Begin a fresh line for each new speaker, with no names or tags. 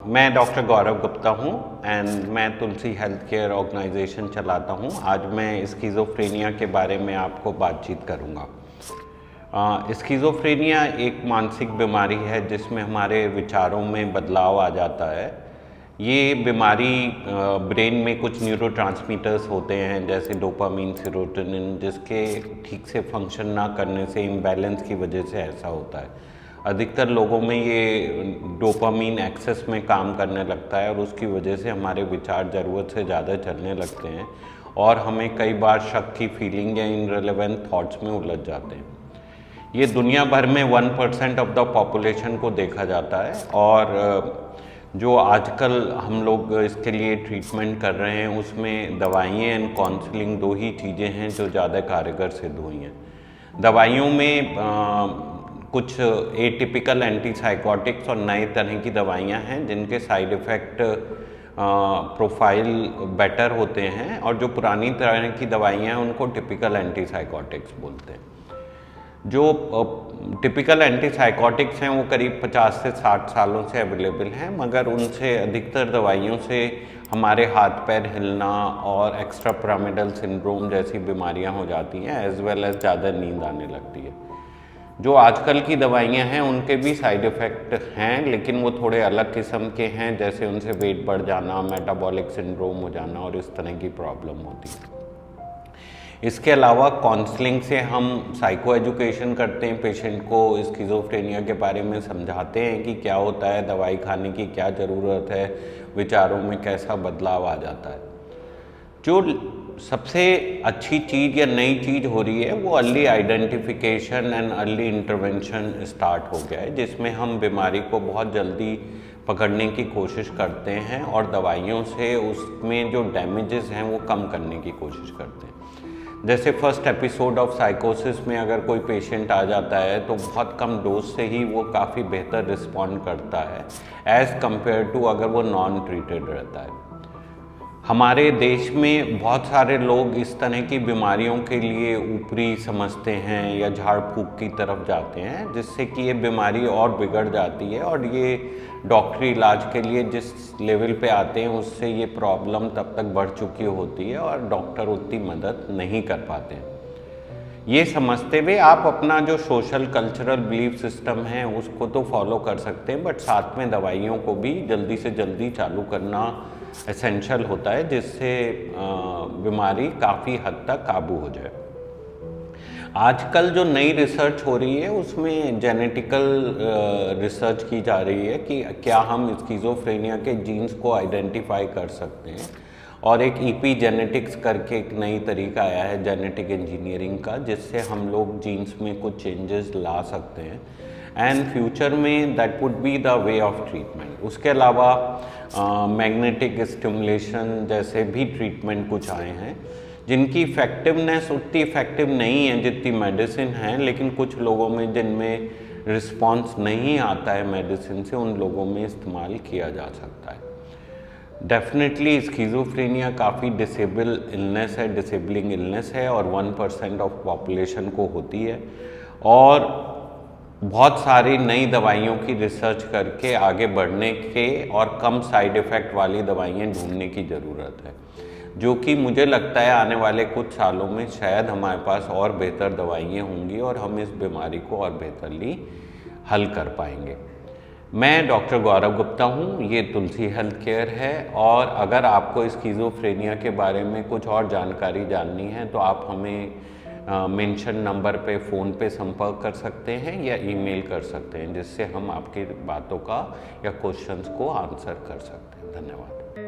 मैं डॉक्टर गौरव गुप्ता हूँ एंड मैं तुलसी हेल्थ केयर ऑर्गेनाइजेशन चलाता हूँ। आज मैं स्किज़ोफ्रेनिया के बारे में आपको बातचीत करूँगा। स्किज़ोफ्रेनिया एक मानसिक बीमारी है जिसमें हमारे विचारों में बदलाव आ जाता है। ये बीमारी ब्रेन में कुछ न्यूरोट्रांसमीटर्स होते हैं जैसे डोपामीन, सेरोटोनिन, जिसके ठीक से फंक्शन ना करने से, इम्बैलेंस की वजह से ऐसा होता है। अधिकतर लोगों में ये डोपामीन एक्सेस में काम करने लगता है और उसकी वजह से हमारे विचार ज़रूरत से ज़्यादा चलने लगते हैं और हमें कई बार शक की फीलिंग या इनरिलेवेंट थॉट्स में उलझ जाते हैं। ये दुनिया भर में 1% ऑफ द पॉपुलेशन को देखा जाता है और जो आजकल हम लोग इसके लिए ट्रीटमेंट कर रहे हैं उसमें दवाइयाँ एंड काउंसलिंग दो ही चीज़ें हैं जो ज़्यादा कारगर सिद्ध हुई हैं। दवाइयों में कुछ एटिपिकल एंटीसाइकोटिक्स और नए तरह की दवाइयाँ हैं जिनके साइड इफ़ेक्ट प्रोफाइल बेटर होते हैं और जो पुरानी तरह की दवाइयाँ हैं उनको टिपिकल एंटीसाइकोटिक्स बोलते हैं। जो टिपिकल एंटीसाइकोटिक्स हैं वो करीब 50 से 60 सालों से अवेलेबल हैं, मगर उनसे अधिकतर दवाइयों से हमारे हाथ पैर हिलना और एक्स्ट्रा पिरामिडल सिंड्रोम जैसी बीमारियां हो जाती हैं, एज वेल एज ज़्यादा नींद आने लगती है। जो आजकल की दवाइयां हैं उनके भी साइड इफ़ेक्ट हैं, लेकिन वो थोड़े अलग किस्म के हैं, जैसे उनसे वेट बढ़ जाना, मेटाबॉलिक सिंड्रोम हो जाना और इस तरह की प्रॉब्लम होती है। इसके अलावा काउंसलिंग से हम साइको एजुकेशन करते हैं, पेशेंट को स्किज़ोफ्रेनिया के बारे में समझाते हैं कि क्या होता है, दवाई खाने की क्या ज़रूरत है, विचारों में कैसा बदलाव आ जाता है। जो सबसे अच्छी चीज़ या नई चीज़ हो रही है वो early identification and early intervention start हो गया है, जिसमें हम बीमारी को बहुत जल्दी पकड़ने की कोशिश करते हैं और दवाइयों से उसमें जो डैमेजेस हैं वो कम करने की कोशिश करते हैं। जैसे फर्स्ट एपिसोड ऑफ साइकोसिस में अगर कोई पेशेंट आ जाता है तो बहुत कम डोज से ही वो काफ़ी बेहतर रिस्पॉन्ड करता है एज़ कम्पेयर टू अगर वो नॉन ट्रीटेड रहता है। हमारे देश में बहुत सारे लोग इस तरह की बीमारियों के लिए ऊपरी समझते हैं या झाड़ फूक की तरफ जाते हैं, जिससे कि ये बीमारी और बिगड़ जाती है और ये डॉक्टरी इलाज के लिए जिस लेवल पे आते हैं उससे ये प्रॉब्लम तब तक बढ़ चुकी होती है और डॉक्टर उतनी मदद नहीं कर पाते हैं। ये समझते हुए आप अपना जो सोशल कल्चरल बिलीफ सिस्टम है उसको तो फॉलो कर सकते हैं, बट साथ में दवाइयों को भी जल्दी से जल्दी चालू करना एसेंशियल होता है, जिससे बीमारी काफ़ी हद तक काबू हो जाए। आजकल जो नई रिसर्च हो रही है उसमें जेनेटिकल रिसर्च की जा रही है कि क्या हम स्किज़ोफ्रेनिया के जीन्स को आइडेंटिफाई कर सकते हैं, और एक ईपी जेनेटिक्स करके एक नई तरीका आया है जेनेटिक इंजीनियरिंग का, जिससे हम लोग जीन्स में कुछ चेंजेस ला सकते हैं एंड फ्यूचर में that would be the way of treatment. उसके अलावा मैग्नेटिक स्टिमुलेशन जैसे भी ट्रीटमेंट कुछ आए हैं जिनकी इफ़ेक्टिवनेस उतनी इफ़ेक्टिव नहीं है जितनी मेडिसिन है, लेकिन कुछ लोगों में जिनमें रिस्पांस नहीं आता है मेडिसिन से, उन लोगों में इस्तेमाल किया जा सकता है। डेफिनेटली स्किज़ोफ्रेनिया काफ़ी डिसेबलिंग इलनेस है और 1% ऑफ पॉपुलेशन को होती है और बहुत सारी नई दवाइयों की रिसर्च करके आगे बढ़ने के और कम साइड इफ़ेक्ट वाली दवाइयाँ ढूंढने की ज़रूरत है, जो कि मुझे लगता है आने वाले कुछ सालों में शायद हमारे पास और बेहतर दवाइयाँ होंगी और हम इस बीमारी को और बेहतरली हल कर पाएंगे। मैं डॉक्टर गौरव गुप्ता हूँ, ये तुलसी हेल्थ केयर है, और अगर आपको स्किज़ोफ्रेनिया के बारे में कुछ और जानकारी जाननी है तो आप हमें मेंशन नंबर पे फ़ोन पे संपर्क कर सकते हैं या ईमेल कर सकते हैं, जिससे हम आपकी बातों का या क्वेश्चंस को आंसर कर सकते हैं। धन्यवाद।